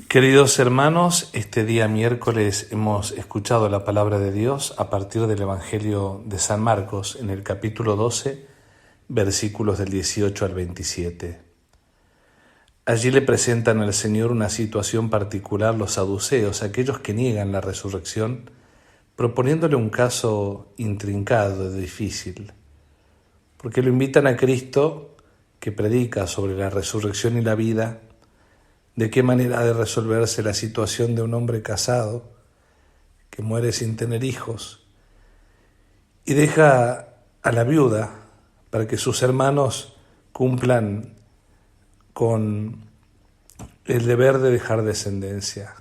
Queridos hermanos, este día miércoles hemos escuchado la palabra de Dios a partir del Evangelio de San Marcos en el capítulo 12, versículos del 18 al 27. Allí le presentan al Señor una situación particular los saduceos, aquellos que niegan la resurrección, proponiéndole un caso intrincado y difícil, porque lo invitan a Cristo, que predica sobre la resurrección y la vida, de qué manera ha de resolverse la situación de un hombre casado que muere sin tener hijos y deja a la viuda para que sus hermanos cumplan con el deber de dejar descendencia.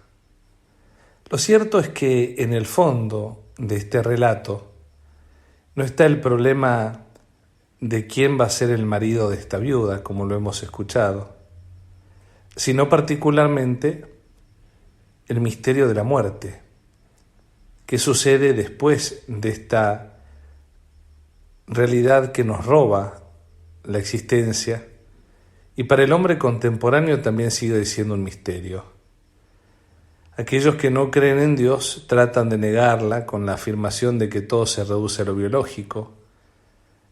Lo cierto es que en el fondo de este relato no está el problema de quién va a ser el marido de esta viuda, como lo hemos escuchado, sino particularmente el misterio de la muerte. ¿Qué sucede después de esta realidad que nos roba la existencia? Y para el hombre contemporáneo también sigue siendo un misterio. Aquellos que no creen en Dios tratan de negarla con la afirmación de que todo se reduce a lo biológico.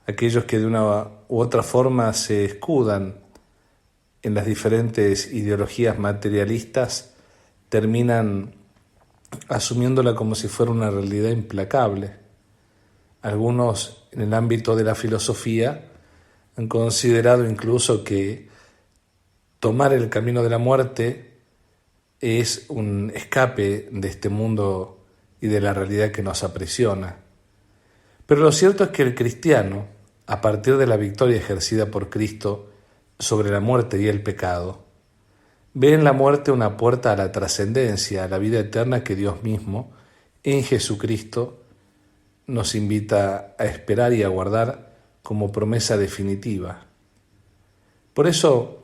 Aquellos que de una u otra forma se escudan en las diferentes ideologías materialistas terminan asumiéndola como si fuera una realidad implacable. Algunos en el ámbito de la filosofía han considerado incluso que tomar el camino de la muerte es un escape de este mundo y de la realidad que nos aprisiona. Pero lo cierto es que el cristiano, a partir de la victoria ejercida por Cristo sobre la muerte y el pecado, ve en la muerte una puerta a la trascendencia, a la vida eterna que Dios mismo, en Jesucristo, nos invita a esperar y a guardar como promesa definitiva. Por eso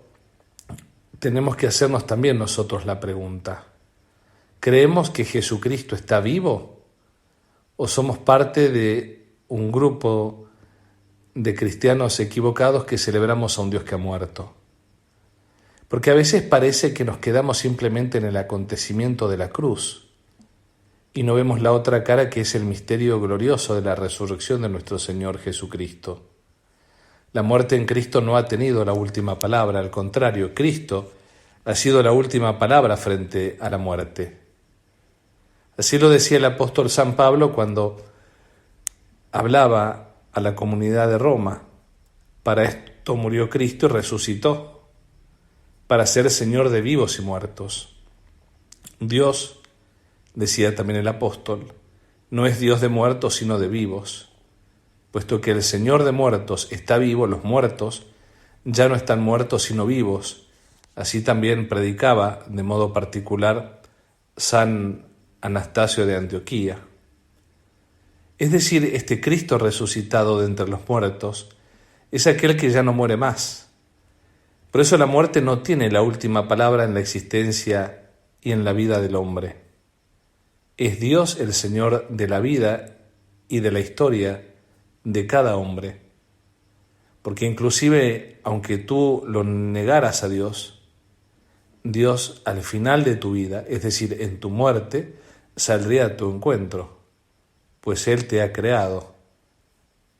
tenemos que hacernos también nosotros la pregunta: ¿creemos que Jesucristo está vivo? ¿O somos parte de un grupo de cristianos equivocados que celebramos a un Dios que ha muerto? Porque a veces parece que nos quedamos simplemente en el acontecimiento de la cruz y no vemos la otra cara, que es el misterio glorioso de la resurrección de nuestro Señor Jesucristo. La muerte en Cristo no ha tenido la última palabra, al contrario, Cristo ha sido la última palabra frente a la muerte. Así lo decía el apóstol San Pablo cuando hablaba a la comunidad de Roma: para esto murió Cristo y resucitó, para ser Señor de vivos y muertos. Dios, decía también el apóstol, no es Dios de muertos sino de vivos. Puesto que el Señor de muertos está vivo, los muertos ya no están muertos sino vivos. Así también predicaba de modo particular San Anastasio de Antioquía. Es decir, este Cristo resucitado de entre los muertos es aquel que ya no muere más. Por eso la muerte no tiene la última palabra en la existencia y en la vida del hombre. Es Dios el Señor de la vida y de la historia de cada hombre. Porque inclusive, aunque tú lo negaras a Dios, Dios al final de tu vida, es decir, en tu muerte, saldría a tu encuentro, pues Él te ha creado.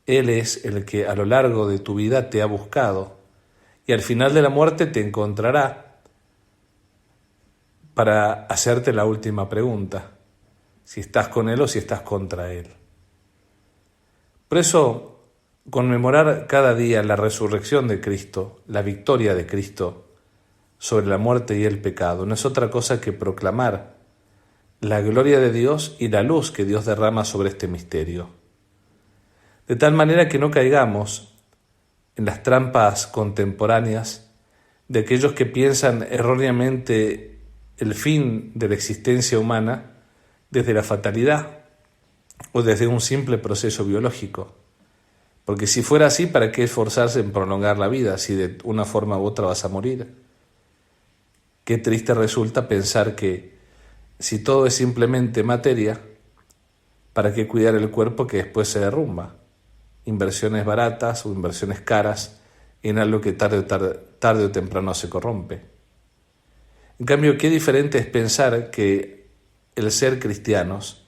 Él es el que a lo largo de tu vida te ha buscado y al final de la muerte te encontrará para hacerte la última pregunta: si estás con Él o si estás contra Él. Por eso, conmemorar cada día la resurrección de Cristo, la victoria de Cristo sobre la muerte y el pecado, no es otra cosa que proclamar la gloria de Dios y la luz que Dios derrama sobre este misterio. De tal manera que no caigamos en las trampas contemporáneas de aquellos que piensan erróneamente el fin de la existencia humana desde la fatalidad o desde un simple proceso biológico. Porque si fuera así, ¿para qué esforzarse en prolongar la vida si de una forma u otra vas a morir? Qué triste resulta pensar que si todo es simplemente materia, ¿para qué cuidar el cuerpo que después se derrumba? Inversiones baratas o inversiones caras en algo que tarde o temprano se corrompe. En cambio, qué diferente es pensar que el ser cristianos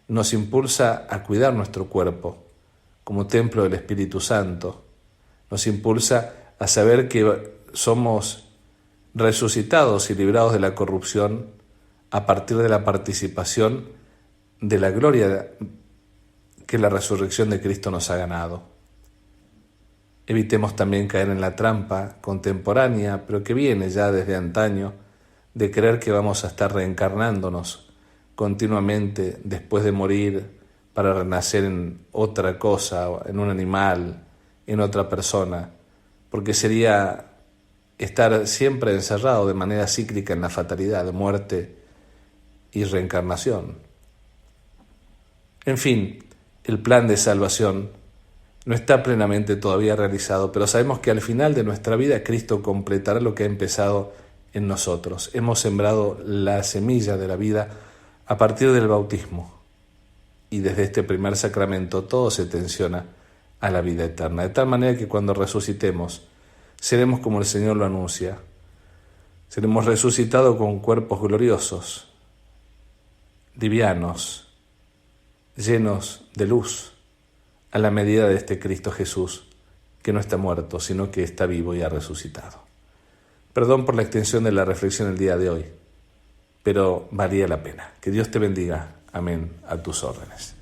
nos impulsa a cuidar nuestro cuerpo como templo del Espíritu Santo, nos impulsa a saber que somos resucitados y librados de la corrupción a partir de la participación de la gloria que la resurrección de Cristo nos ha ganado. Evitemos también caer en la trampa contemporánea, pero que viene ya desde antaño, de creer que vamos a estar reencarnándonos continuamente después de morir para renacer en otra cosa, en un animal, en otra persona, porque sería estar siempre encerrado de manera cíclica en la fatalidad de muerte y reencarnación. En fin, el plan de salvación no está plenamente todavía realizado, pero sabemos que al final de nuestra vida Cristo completará lo que ha empezado en nosotros. Hemos sembrado la semilla de la vida a partir del bautismo y desde este primer sacramento todo se tensiona a la vida eterna, de tal manera que cuando resucitemos seremos como el Señor lo anuncia, seremos resucitados con cuerpos gloriosos, livianos, llenos de luz, a la medida de este Cristo Jesús, que no está muerto, sino que está vivo y ha resucitado. Perdón por la extensión de la reflexión el día de hoy, pero valía la pena. Que Dios te bendiga. Amén. A tus órdenes.